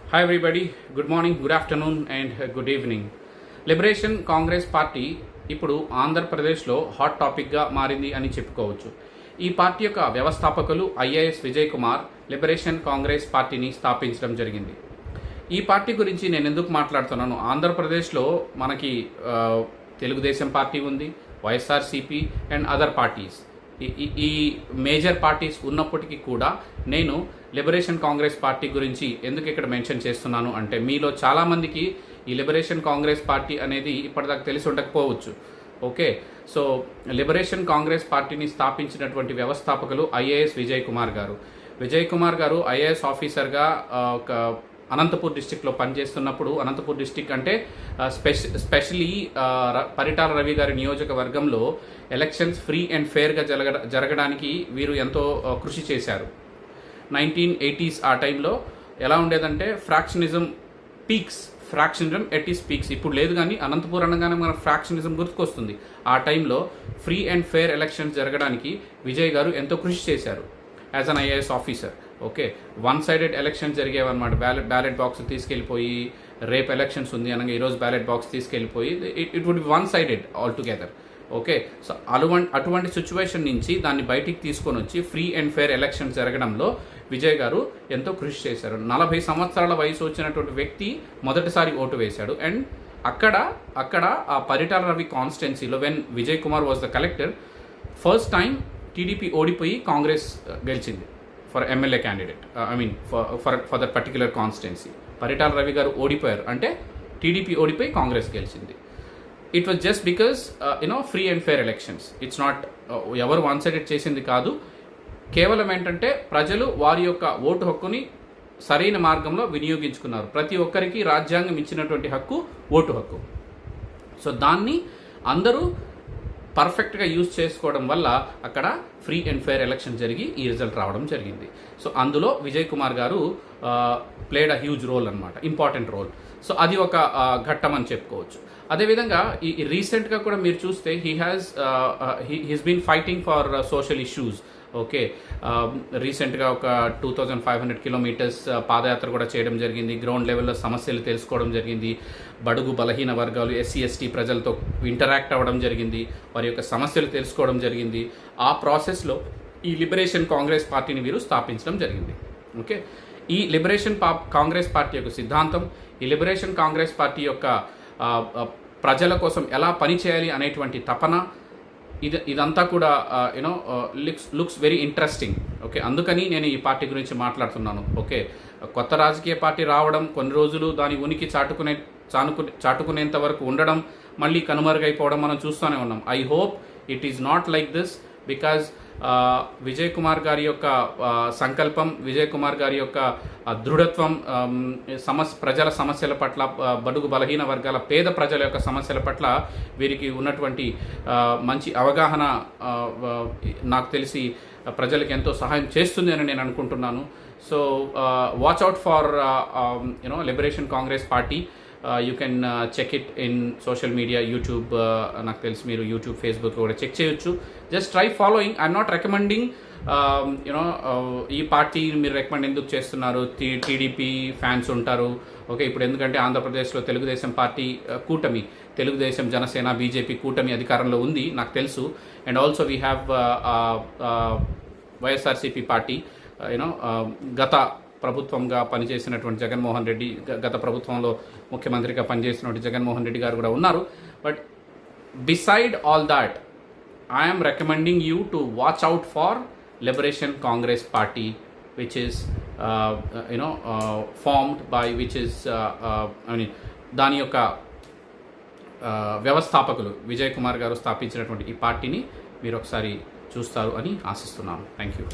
Hi everybody, good morning, good afternoon and good evening. Liberation Congress party ఇప్పుడు ఆంధ్రప్రదేశ్లో hot టాపిక్గా మారింది అని చెప్పుకోవచ్చు. ఈ పార్టీ యొక్క వ్యవస్థాపకులు ఐఏఎస్ విజయ్ కుమార్ లిబరేషన్ కాంగ్రెస్ పార్టీని స్థాపించడం జరిగింది. ఈ పార్టీ గురించి నేను ఎందుకు మాట్లాడుతున్నాను, ఆంధ్రప్రదేశ్లో మనకి తెలుగుదేశం పార్టీ ఉంది, వైఎస్ఆర్సీపీ అండ్ అదర్ పార్టీస్. ఈ మేజర్ పార్టీస్ ఉన్నప్పటికీ కూడా నేను లిబరేషన్ కాంగ్రెస్ పార్టీ గురించి ఎందుకు ఇక్కడ మెన్షన్ చేస్తున్నాను అంటే, మీలో చాలామందికి ఈ లిబరేషన్ కాంగ్రెస్ పార్టీ అనేది ఇప్పటిదాకా తెలిసి ఉండకపోవచ్చు. ఓకే, సో లిబరేషన్ కాంగ్రెస్ పార్టీని స్థాపించినటువంటి వ్యవస్థాపకులు ఐఏఎస్ విజయ్ కుమార్ గారు. విజయ్ కుమార్ గారు ఐఏఎస్ ఆఫీసర్గా ఒక అనంతపూర్ డిస్టిక్లో పనిచేస్తున్నప్పుడు, అనంతపూర్ డిస్టిక్ అంటే స్పెషలీ పరిటాల రవి గారి నియోజకవర్గంలో ఎలక్షన్స్ ఫ్రీ అండ్ ఫేర్గా జరగడానికి వీరు ఎంతో కృషి చేశారు. 1980s ఆ టైంలో ఎలా ఉండేదంటే ఫ్రాక్షనిజం ఎట్ ఈస్ పీక్స్. ఇప్పుడు లేదు, కానీ అనంతపూర్ అనగానే మన ఫ్రాక్షనిజం గుర్తుకొస్తుంది. ఆ టైంలో ఫ్రీ అండ్ ఫేర్ ఎలక్షన్స్ జరగడానికి విజయ్ గారు ఎంతో కృషి చేశారు as an IAS officer. Okay, one sided elections జరిగేవన్నమాట. బ్యాలెట్ బాక్స్ తీసుకెళ్ళిపోయి, రేపు ఎలక్షన్స్ ఉంది అనగా ఈరోజు బ్యాలెట్ బాక్స్ తీసుకెళ్ళిపోయి it would be one sided altogether. Okay, so అటువంటి సిచ్యువేషన్ నుంచి దాన్ని బయటికి తీసుకొని వచ్చి ఫ్రీ అండ్ ఫేర్ ఎలక్షన్స్ జరగడంలో విజయ్ గారు ఎంతో కృషి చేశారు. 40 సంవత్సరాల వయసు వచ్చినటువంటి వ్యక్తి మొదటిసారి ఓటు వేశాడు. అండ్ అక్కడ ఆ పరిటాల రవి కాన్స్టిట్యున్సీలో when Vijay Kumar was the collector, first time TDP ఓడిపోయి కాంగ్రెస్ గెలిచింది for MLA candidate. For that particular constituency Paritala Ravi గారు ఓడిపోయారు, అంటే టీడీపీ ఓడిపోయి కాంగ్రెస్ గెలిచింది. It was just because free and fair elections. It's not ఎవరు వన్ సైడెడ్ చేసింది కాదు. కేవలం ఏంటంటే ప్రజలు వారి యొక్క ఓటు హక్కుని సరైన మార్గంలో వినియోగించుకున్నారు. ప్రతి ఒక్కరికి రాజ్యాంగం ఇచ్చినటువంటి హక్కు ఓటు హక్కు. సో దాన్ని అందరూ పర్ఫెక్ట్గా యూజ్ చేసుకోవడం వల్ల అక్కడ ఫ్రీ అండ్ ఫేర్ ఎలక్షన్ జరిగి ఈ రిజల్ట్ రావడం జరిగింది. సో అందులో విజయ్ కుమార్ గారు ప్లేడ్ అ హ్యూజ్ రోల్ అనమాట, ఇంపార్టెంట్ రోల్. సో అది ఒక ఘట్టం అని చెప్పుకోవచ్చు. అదేవిధంగా ఈ రీసెంట్గా కూడా మీరు చూస్తే he's been fighting for social issues. Okay, రీసెంట్గా ఒక 2500 కిలోమీటర్స్ పాదయాత్ర కూడా చేయడం జరిగింది. గ్రౌండ్ లెవెల్లో సమస్యలు తెలుసుకోవడం జరిగింది. బడుగు బలహీన వర్గాలు, ఎస్సీ ఎస్టీ ప్రజలతో ఇంటరాక్ట్ అవ్వడం జరిగింది. వారి యొక్క సమస్యలు తెలుసుకోవడం జరిగింది. ఆ ప్రాసెస్లో ఈ లిబరేషన్ కాంగ్రెస్ పార్టీని వీరు స్థాపించడం జరిగింది. ఓకే, ఈ లిబరేషన్ కాంగ్రెస్ పార్టీ యొక్క సిద్ధాంతం, ఈ లిబరేషన్ కాంగ్రెస్ పార్టీ యొక్క ప్రజల కోసం ఎలా పనిచేయాలి అనేటువంటి తపన, ఇదంతా కూడా లుక్స్ వెరీ ఇంట్రెస్టింగ్. ఓకే, అందుకని నేను ఈ పార్టీ గురించి మాట్లాడుతున్నాను. ఓకే, కొత్త రాజకీయ పార్టీ రావడం, కొన్ని రోజులు దాని ఉనికి చాటుకునేంత వరకు ఉండడం, మళ్ళీ కనుమరుగైపోవడం మనం చూస్తూనే ఉన్నాం. I hope it is not like this, because Vijay Kumar గారి యొక్క సంకల్పం, విజయ్ కుమార్ గారి యొక్క దృఢత్వం, ప్రజల సమస్యల పట్ల, బడుగు బలహీన వర్గాల పేద ప్రజల యొక్క సమస్యల పట్ల వీరికి ఉన్నటువంటి మంచి అవగాహన నాకు తెలిసి ప్రజలకు ఎంతో సహాయం చేస్తుంది అని నేను అనుకుంటున్నాను. So watch out for Liberation Congress Party. You can check it in social media, YouTube. నాకు తెలిసి మీరు యూట్యూబ్, ఫేస్బుక్ కూడా చెక్ చేయొచ్చు. Just try following. I'm not recommending ఈ పార్టీ మీరు రికమెండ్ ఎందుకు చేస్తున్నారు, టీడీపీ ఫ్యాన్స్ ఉంటారు. ఓకే, ఇప్పుడు ఎందుకంటే ఆంధ్రప్రదేశ్లో తెలుగుదేశం పార్టీ కూటమి, తెలుగుదేశం, జనసేన, బీజేపీ కూటమి అధికారంలో ఉంది, నాకు తెలుసు. And also we have YSRCP party. గత ప్రభుత్వంగా పనిచేసినటువంటి జగన్మోహన్ రెడ్డి, గత ప్రభుత్వంలో ముఖ్యమంత్రిగా పనిచేసినటువంటి జగన్మోహన్ రెడ్డి గారు కూడా ఉన్నారు. But beside all that, I'm recommending you to watch out for Liberation Congress Party, which is formed by దాని యొక్క వ్యవస్థాపకులు విజయ్ కుమార్ గారు స్థాపించినటువంటి ఈ పార్టీని మీరు ఒకసారి చూస్తారు అని ఆశిస్తున్నాను. Thank you.